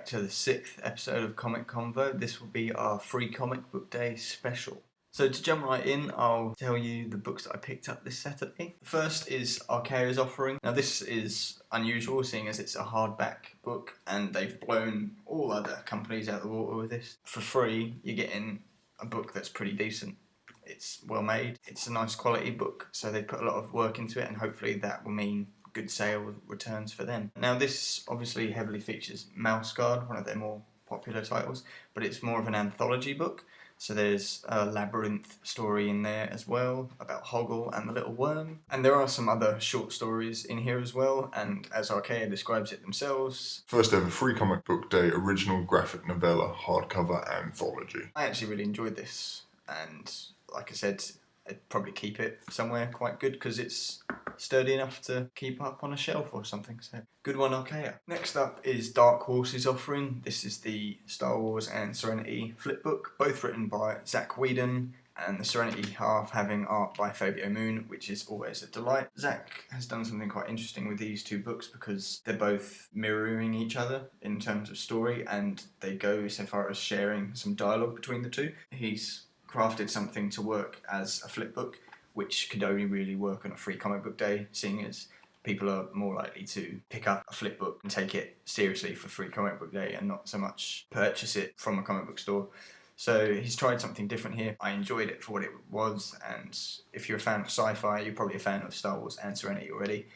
back to the 6th episode of Comic Convo. This will be our free comic book day special. So to jump right in, I'll tell you the books that I picked up this Saturday. The first is Archaia's offering. Now this is unusual, seeing as it's a hardback book and they've blown all other companies out of the water with this. For free, you're getting a book that's pretty decent. It's well made, it's a nice quality book, so they've put a lot of work into it and hopefully that will mean good sale returns for them. Now this obviously heavily features Mouse Guard, one of their more popular titles, but it's more of an anthology book. So there's a labyrinth story in there as well about Hoggle and the Little Worm. And there are some other short stories in here as well, and as Archaia describes it themselves, first ever free comic book day original graphic novella hardcover anthology. I actually really enjoyed this, and like I said, I'd probably keep it somewhere quite good because it's sturdy enough to keep up on a shelf or something, so good one, Archaia. Next up is Dark Horse's offering. This is the Star Wars and Serenity flip book, both written by Zach Whedon, and the Serenity half having art by Fabio Moon, which is always a delight. Zach has done something quite interesting with these two books because they're both mirroring each other in terms of story, and they go so far as sharing some dialogue between the two. He's crafted something to work as a flip book, which could only really work on a free comic book day, seeing as people are more likely to pick up a flip book and take it seriously for free comic book day and not so much purchase it from a comic book store. So he's tried something different here. I enjoyed it for what it was, and if you're a fan of sci-fi, you're probably a fan of Star Wars and Serenity already.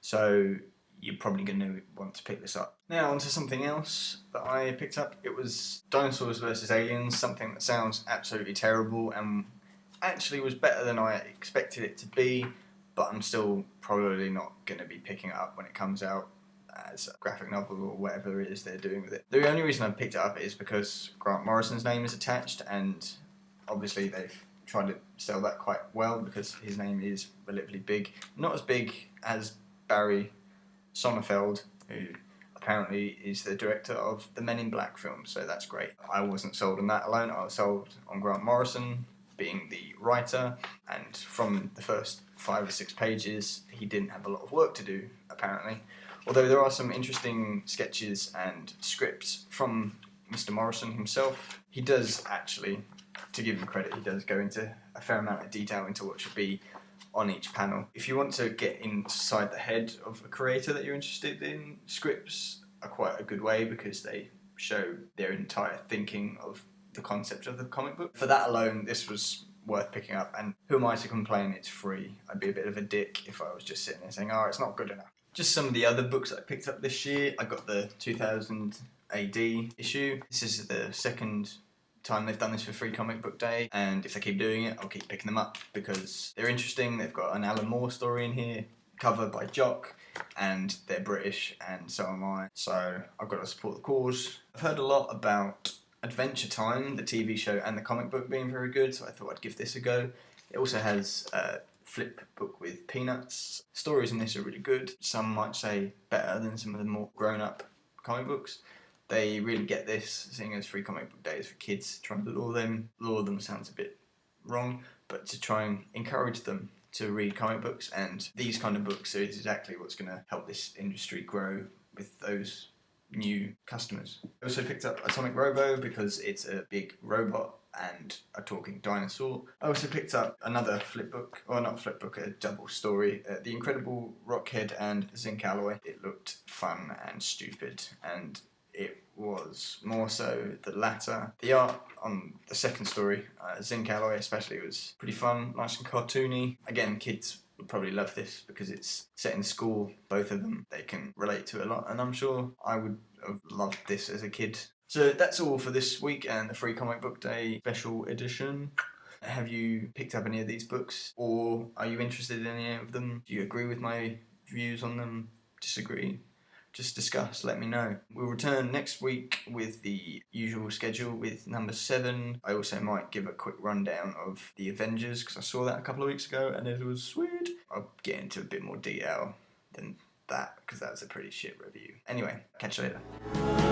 So you're probably going to want to pick this up. Now onto something else that I picked up. It was Dinosaurs Vs Aliens, something that sounds absolutely terrible and actually was better than I expected it to be, but I'm still probably not going to be picking it up when it comes out as a graphic novel or whatever it is they're doing with it. The only reason I picked it up is because Grant Morrison's name is attached, and obviously they've tried to sell that quite well because his name is relatively big. Not as big as Barry Sonnenfeld, who apparently is the director of the Men in Black films, so that's great. I wasn't sold on that alone, I was sold on Grant Morrison being the writer, and from the first 5 or 6 pages he didn't have a lot of work to do apparently, although there are some interesting sketches and scripts from Mr. Morrison himself. He does actually, to give him credit, he does go into a fair amount of detail into what should be on each panel. If you want to get inside the head of a creator that you're interested in, scripts are quite a good way because they show their entire thinking of the concept of the comic book. For that alone, this was worth picking up, and who am I to complain? It's free. I'd be a bit of a dick if I was just sitting there saying, oh, it's not good enough. Just some of the other books that I picked up this year. I got the 2000 AD issue. This is the second time they've done this for free comic book day, and if they keep doing it, I'll keep picking them up because they're interesting. They've got an Alan Moore story in here, covered by Jock, and they're British, and so am I, so I've got to support the cause. I've heard a lot about Adventure Time, the TV show, and the comic book being very good, so I thought I'd give this a go. It also has a flip book with Peanuts. Stories in this are really good. Some might say better than some of the more grown-up comic books. They really get this, seeing as free comic book days for kids, trying to lure them sounds a bit wrong, but to try and encourage them to read comic books, and these kind of books are exactly what's going to help this industry grow with those new customers. I also picked up Atomic Robo because it's a big robot and a talking dinosaur. I also picked up another flip book, or not flip book, a double story, The Incredible Rockhead and Zinc Alloy. It looked fun and stupid, and it was more so the latter. The art on the second story, Zinc Alloy especially, was pretty fun, nice and cartoony. Again, kids would probably love this because it's set in school, both of them. They can relate to it a lot, and I'm sure I would have loved this as a kid. So that's all for this week and the Free Comic Book Day special edition. Have you picked up any of these books, or are you interested in any of them? Do you agree with my views on them? Disagree? Just discuss, let me know. We'll return next week with the usual schedule with number 7. I also might give a quick rundown of the Avengers because I saw that a couple of weeks ago and it was sweet. I'll get into a bit more detail than that because that was a pretty shit review. Anyway, catch you later.